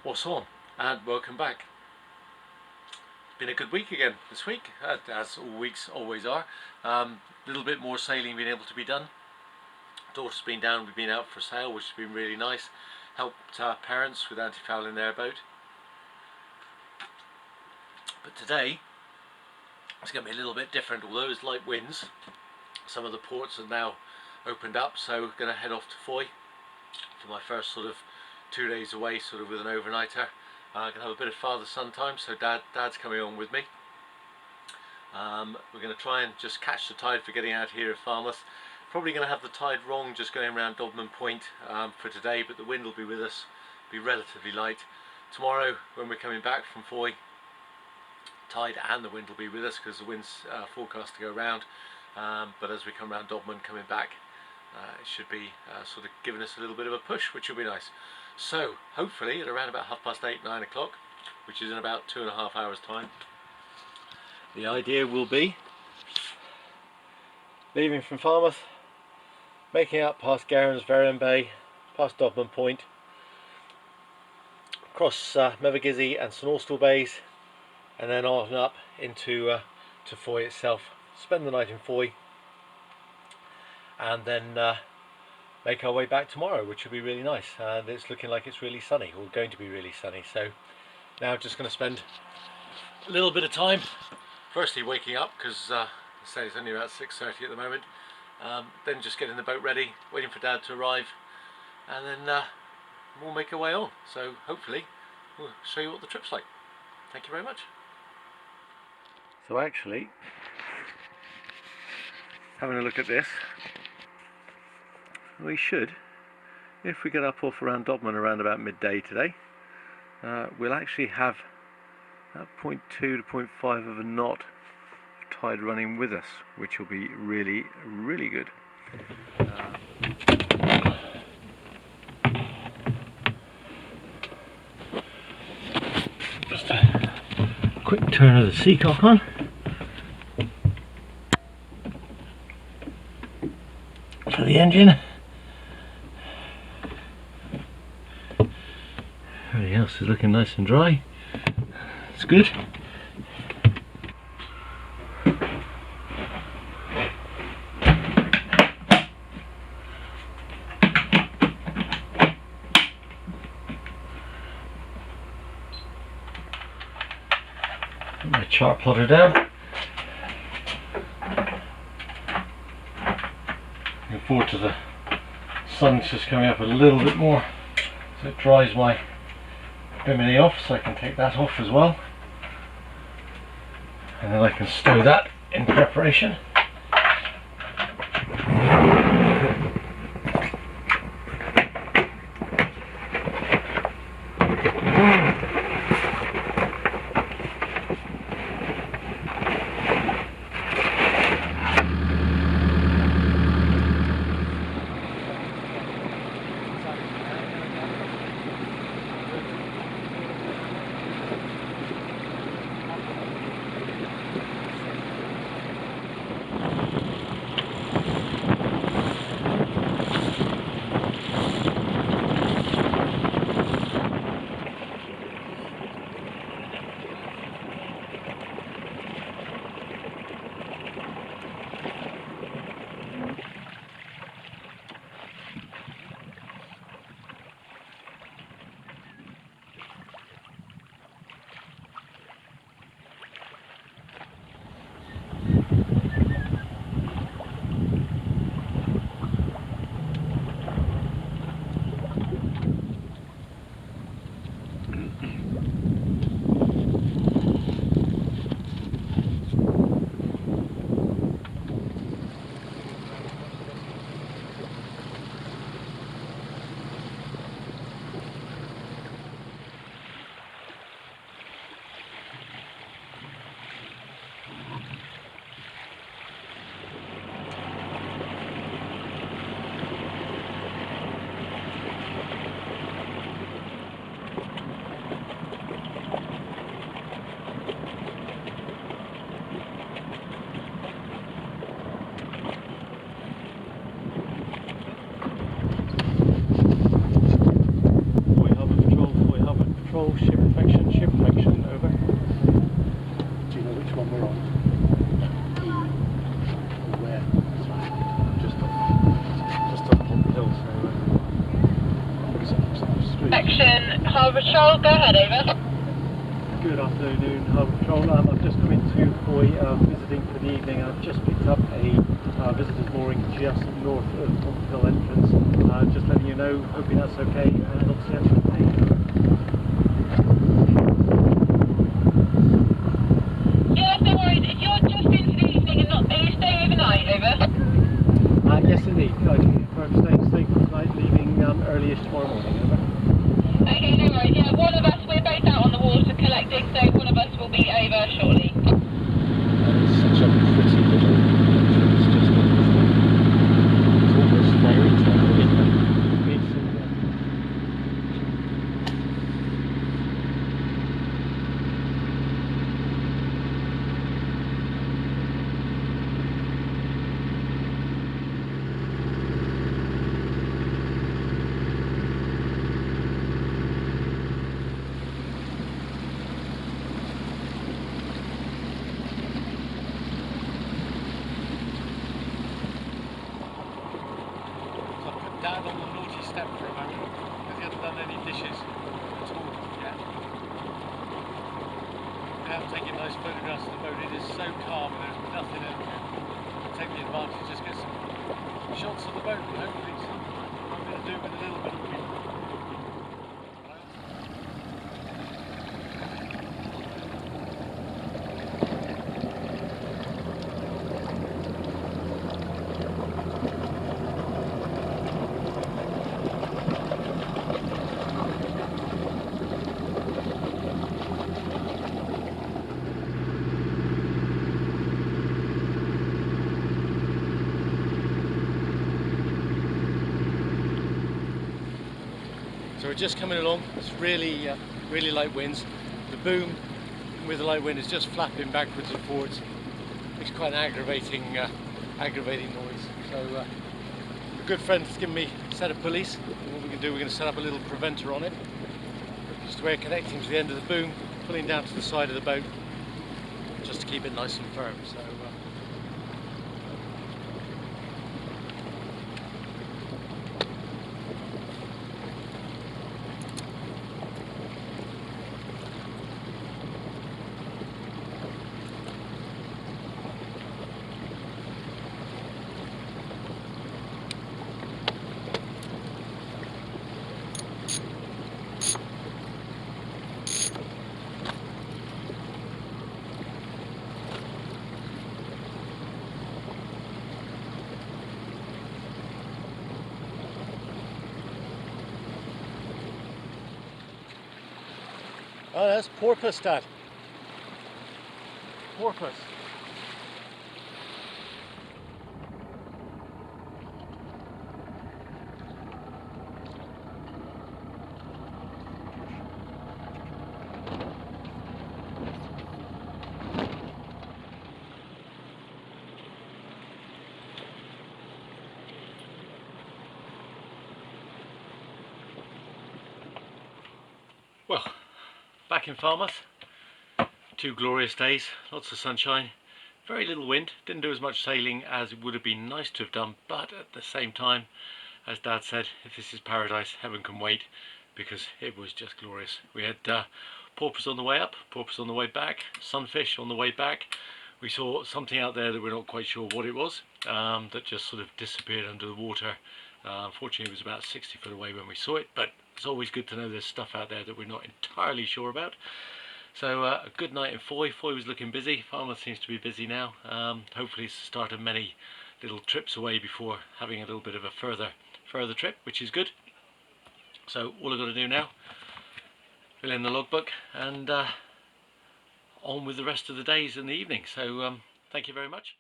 What's on? And welcome back. It's been a good week again this week, as all weeks always are. A little bit more sailing being able to be done. Daughter's been down, we've been out for a sail, which has been really nice. Helped parents with anti-fouling their boat. But today it's going to be a little bit different. Although there's light winds, some of the ports are now opened up, so we're going to head off to Fowey for my first sort of 2 days away, sort of with an overnighter. I'm going to have a bit of father-son time, so Dad's coming on with me. We're going to try and just catch the tide for getting out here at Falmouth. Probably going to have the tide wrong just going around Dobman Point for today, but the wind will be with us, be relatively light. Tomorrow when we're coming back from Fowey, tide and the wind will be with us because the wind's forecast to go round, but as we come around Dobman coming back, it should be sort of giving us a little bit of a push, which will be nice. So hopefully at around about 8:30, 9 o'clock, which is in about 2.5 hours time, the idea will be leaving from Falmouth, making up past Garren's Verran Bay, past Dobman Point, across Mevagissey and St Austell Bays, and then on up into to Fowey itself. Spend the night in Fowey, and then make our way back tomorrow, which will be really nice. And it's looking like it's really sunny, or going to be really sunny. So now just going to spend a little bit of time, firstly waking up, because I say it's only about 6:30 at the moment, then just getting the boat ready, waiting for Dad to arrive, and then we'll make our way on. So hopefully we'll show you what the trip's like. Thank you very much. So actually, having a look at this, we should, if we get up off around Dobman around about midday today, we'll actually have that 0.2 to 0.5 of a knot of tide running with us, which will be really, really good. Just a quick turn of the seacock on. For the engine. Everything else is looking nice and dry. It's good. Put my chart plotter down. Looking forward to the sun's just coming up a little bit more, so it dries my bimini off, so I can take that off as well, and then I can stow that in preparation. Harbour Patrol, go ahead, over. Good afternoon, Harbour Patrol. I've just come into Foy visiting for the evening. I've just picked up a visitor's mooring just north of Hill entrance. Just letting you know, hoping that's okay, and obviously I'm going to pay. Yeah, no worries. If you're just into the evening and not, are you staying overnight, over? Yes indeed, I'm staying for tonight, leaving early-ish tomorrow morning, over. Okay, no worries. Yeah, one of us, we're both out on the water collecting, so one of us will be over shortly. It's such a pretty little entrance, just it's almost fairy tale, isn't it? Dad on the naughty step for a moment because he hasn't done any dishes at all yet. We have taken nice photographs of the boat. It is so calm and there's nothing in it. Take the advantage, just get some shots of the boat and hopefully something to do with a little bit of wind. So we're just coming along. It's really light winds. The boom with the light wind is just flapping backwards and forwards. It's quite an aggravating noise. So a good friend has given me a set of pulleys. And what we can do, we're going to set up a little preventer on it, just where connecting to the end of the boom, pulling down to the side of the boat, just to keep it nice and firm. So. Oh, that's porpoise, Dad. Porpoise. Well, back in Falmouth, 2 glorious days, lots of sunshine, very little wind, didn't do as much sailing as it would have been nice to have done, but at the same time, as Dad said, if this is paradise, heaven can wait, because it was just glorious. We had porpoise on the way up, porpoise on the way back, sunfish on the way back. We saw something out there that we're not quite sure what it was, that just sort of disappeared under the water. Unfortunately, it was about 60 foot away when we saw it, but it's always good to know there's stuff out there that we're not entirely sure about. So a good night in Foy. Foy was looking busy. Falmouth seems to be busy now. Hopefully it's the start of many little trips away before having a little bit of a further trip, which is good. So all I've got to do now, fill in the logbook and on with the rest of the days and the evening. So thank you very much.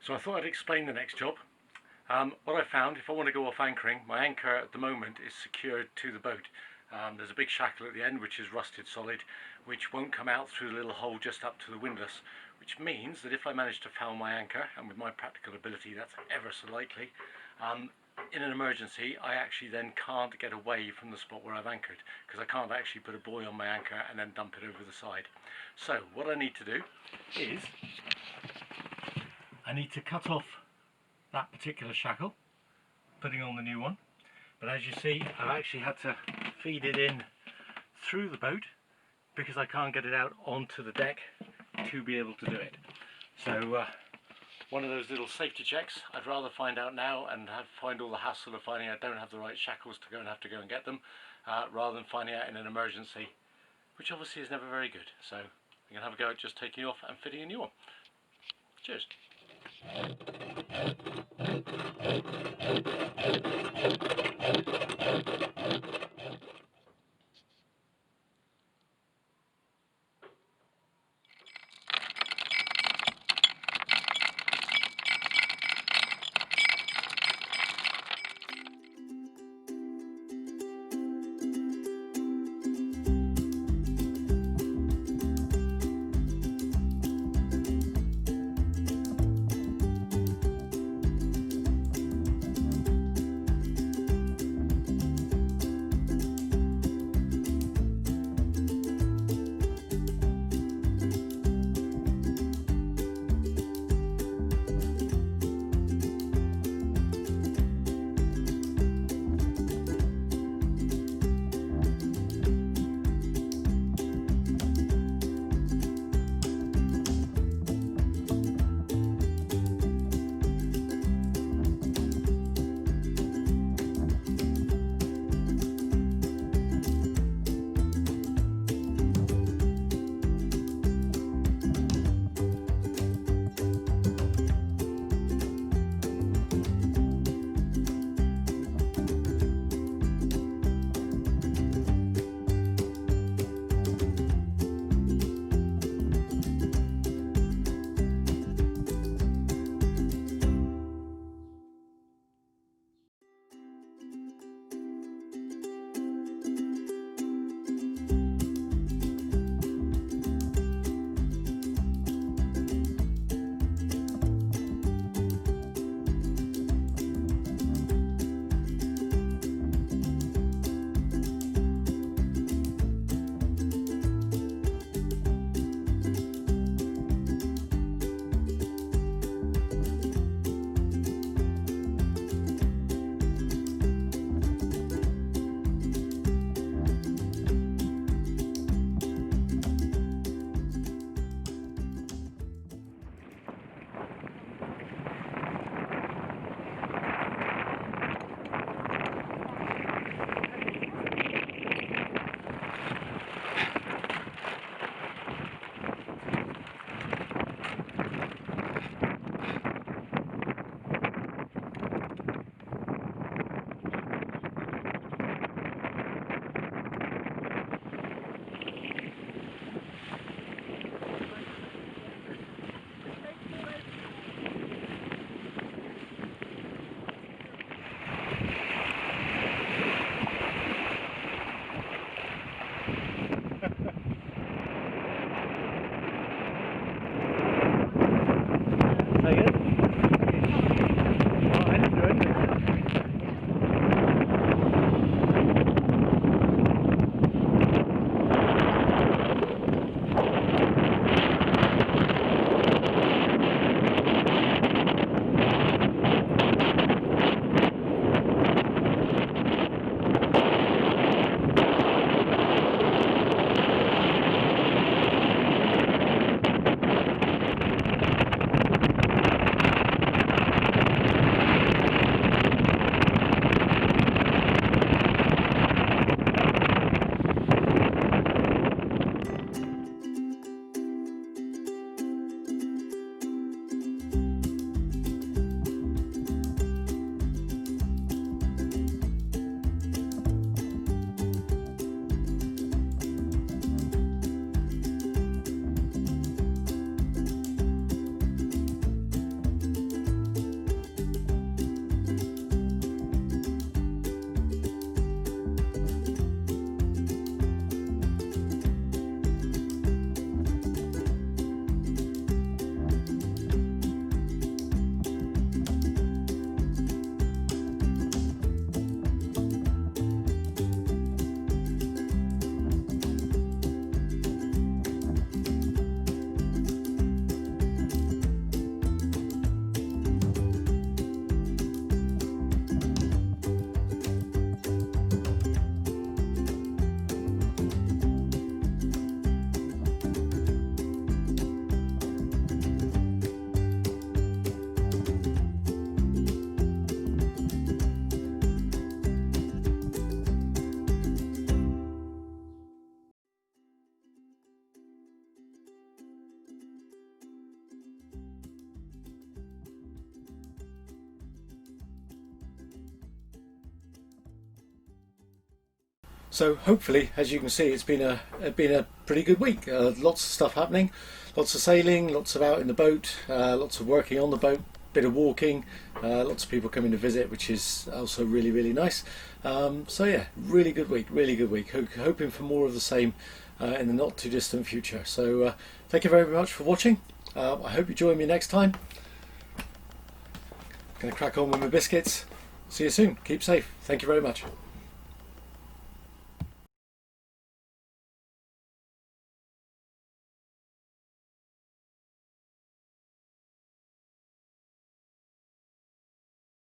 So I thought I'd explain the next job. What I found, if I want to go off anchoring, my anchor at the moment is secured to the boat. There's a big shackle at the end which is rusted solid, which won't come out through the little hole just up to the windlass, which means that if I manage to foul my anchor, and with my practical ability that's ever so likely, in an emergency I actually then can't get away from the spot where I've anchored, because I can't actually put a buoy on my anchor and then dump it over the side. So what I need to do is I need to cut off that particular shackle, putting on the new one, But as you see, I've actually had to feed it in through the boat because I can't get it out onto the deck to be able to do it. So one of those little safety checks. I'd rather find out now and find all the hassle of finding out I don't have the right shackles to go and get them, rather than finding out in an emergency, which obviously is never very good. So I'm going to have a go at just taking you off and fitting a new one. Cheers. So hopefully, as you can see, it's been a pretty good week. Lots of stuff happening, lots of sailing, lots of out in the boat, lots of working on the boat, bit of walking, lots of people coming to visit, which is also really, really nice. So yeah, really good week, really good week. Hoping for more of the same in the not too distant future. So thank you very much for watching. I hope you join me next time. I'm going to crack on with my biscuits. See you soon. Keep safe. Thank you very much.